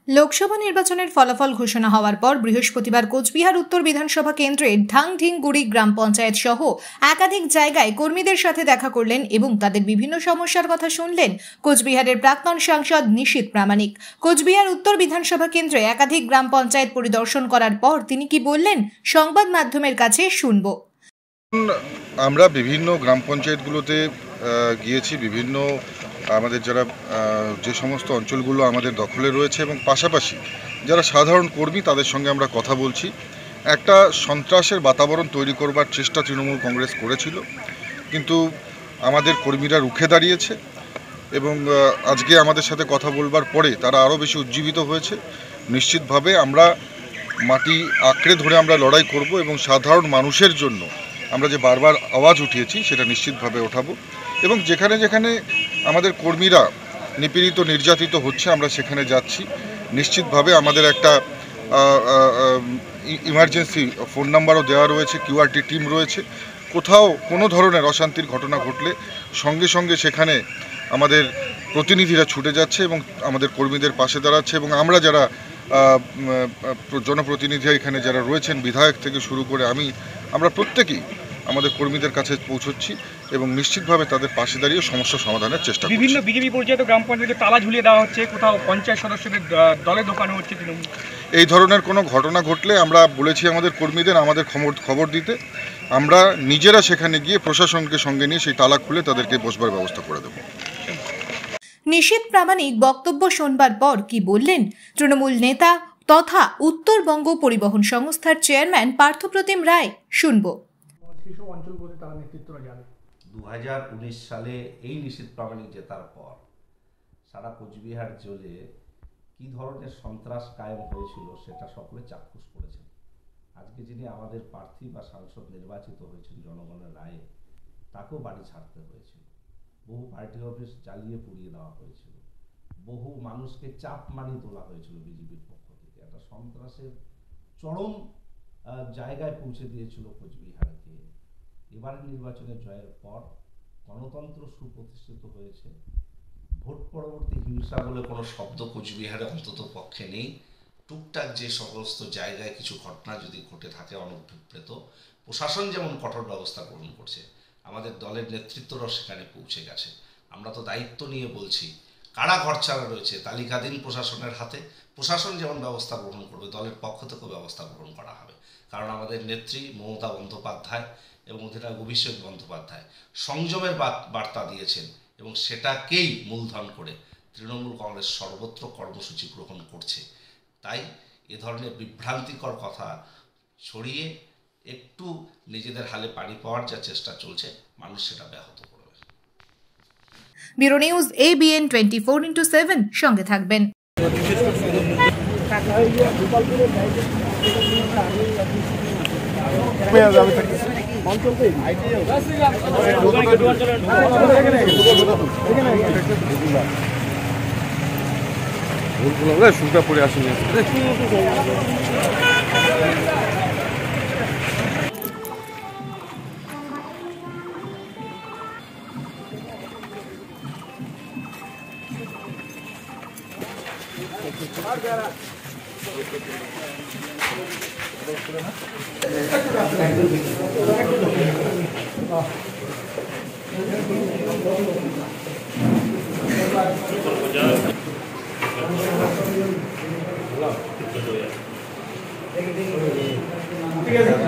লোকসভা নির্বাচনের ফলাফল ঘোষণা হওয়ার পর বৃহস্পতিবার কোচবিহার উত্তর বিধানসভা কেন্দ্রের ঢাংঢিংগুড়ি গ্রাম পঞ্চায়েত সহ একাধিক জায়গায় কর্মীদের সাথে দেখা করলেন এবং তাদের বিভিন্ন সমস্যার কথা শুনলেন কোচবিহারের প্রাক্তন সাংসদ নিশীথ প্রামাণিক। কোচবিহার উত্তর বিধানসভা কেন্দ্রে একাধিক গ্রাম পঞ্চায়েত পরিদর্শন করার পর তিনি কি বললেন সংবাদ মাধ্যমের কাছে শুনব। আমরা বিভিন্ন গ্রাম পঞ্চায়েতগুলোতে গিয়েছি, বিভিন্ন আমাদের যারা যে সমস্ত অঞ্চলগুলো আমাদের দখলে রয়েছে এবং পাশাপাশি যারা সাধারণ কর্মী তাদের সঙ্গে আমরা কথা বলছি। একটা সন্ত্রাসের বাতাবরণ তৈরি করবার চেষ্টা তৃণমূল কংগ্রেস করেছিল, কিন্তু আমাদের কর্মীরা রুখে দাঁড়িয়েছে এবং আজকে আমাদের সাথে কথা বলবার পরে তারা আরও বেশি উজ্জীবিত হয়েছে। নিশ্চিতভাবে আমরা মাটি আঁকড়ে ধরে আমরা লড়াই করব এবং সাধারণ মানুষের জন্য আমরা যে বারবার আওয়াজ উঠিয়েছি সেটা নিশ্চিতভাবে ওঠাবো এবং যেখানে যেখানে আমাদের কর্মীরা নিপীড়িত নির্যাতিত হচ্ছে আমরা সেখানে যাচ্ছি। নিশ্চিতভাবে আমাদের একটা ইমার্জেন্সি ফোন নাম্বারও দেওয়া রয়েছে, কিউআরটি টিম রয়েছে। কোথাও কোনো ধরনের অশান্তির ঘটনা ঘটলে সঙ্গে সঙ্গে সেখানে আমাদের প্রতিনিধিরা ছুটে যাচ্ছে এবং আমাদের কর্মীদের পাশে দাঁড়াচ্ছে এবং আমরা যারা জনপ্রতিনিধি এখানে যারা রয়েছেন, বিধায়ক থেকে শুরু করে আমরা প্রত্যেকেই আমাদের কর্মীদের কাছে পৌঁছচ্ছি এবং নিশ্চিতভাবে তাদের পাশে দাঁড়িয়ে সমস্যা সমাধানের চেষ্টা করছি। বিভিন্ন বিজেপি পরিচালিত গ্রাম পঞ্চায়েতে তালা ঝুলিয়ে দেওয়া হচ্ছে, কোথাও পঞ্চায়েত সদস্যদের দলে ঢোকানো হচ্ছে। এই ধরনের কোনো ঘটনা ঘটলে আমরা বলেছি আমাদের কর্মীদের আমাদের খবর দিতে। আমরা নিজেরা সেখানে গিয়ে প্রশাসনকে সঙ্গে নিয়ে সেই তালা খুলে তাদেরকে বসবার ব্যবস্থা করে দেব। নিশীথ প্রামাণিক বক্তব্য শুনবার পর কি বললেন তৃণমূল নেতা তথা উত্তরবঙ্গ পরিবহন সংস্থার চেয়ারম্যান পার্থপ্রতিম রায়, শুনব। 2019 সালে এই নিশীথ প্রামাণিক জেতার পর সারা কোচবিহার জেলে কি ধরনের সন্ত্রাস কায়েম হয়েছিল সেটা সকলে চাক্ষুষ করেছেন। আজকে যিনি আমাদের প্রার্থী বা সাংসদ নির্বাচিত হয়েছেন জনগণের রায়ে, তাকেও বাড়ি ছাড়তে হয়েছিল। বহু পার্টি অফিস জ্বালিয়ে পুড়িয়ে দেওয়া হয়েছিল, বহু মানুষকে চাপ মানি তোলা হয়েছিল বিজেপির পক্ষ থেকে। একটা সন্ত্রাসের চরম জায়গায় পৌঁছে দিয়েছিল কোচবিহারকে। এবারের নির্বাচনে জয়ের পর গণতন্ত্র সুপ্রতিষ্ঠিত হয়েছে। ভোট পরবর্তী হিংসা বলে কোনো শব্দ কোচবিহারে অন্তত পক্ষে নেই। টুকটাক যে সমস্ত জায়গায় কিছু ঘটনা যদি ঘটে থাকে অনভিপ্রেত, প্রশাসন যেমন কঠোর ব্যবস্থা গ্রহণ করছে, আমাদের দলের নেতৃত্বরাও সেখানে পৌঁছে গেছে। আমরা তো দায়িত্ব নিয়ে বলছি, কারা ঘরছাড়া রয়েছে তালিকাধীন প্রশাসনের হাতে। প্রশাসন যেমন ব্যবস্থা গ্রহণ করবে, দলের পক্ষ থেকেও ব্যবস্থা গ্রহণ করা হবে। কারণ আমাদের নেত্রী মমতা বন্দ্যোপাধ্যায় এবং অধিনায়ক অভিষেক বন্দ্যোপাধ্যায় সংযমের বার্তা দিয়েছেন এবং সেটাকেই মূলধন করে তৃণমূল কংগ্রেস সর্বত্র কর্মসূচি গ্রহণ করছে। তাই এ ধরনের বিভ্রান্তিকর কথা ছড়িয়ে একটু নিজেদের হালে পানি পাওয়ার যা চেষ্টা চলছে, মানুষ সেটা ব্যাহত করবে। ব্যুরো নিউজ ABN 24/7 সঙ্গে থাকবেন। সুটা পড়ে আসেনি। ঠিক আছে।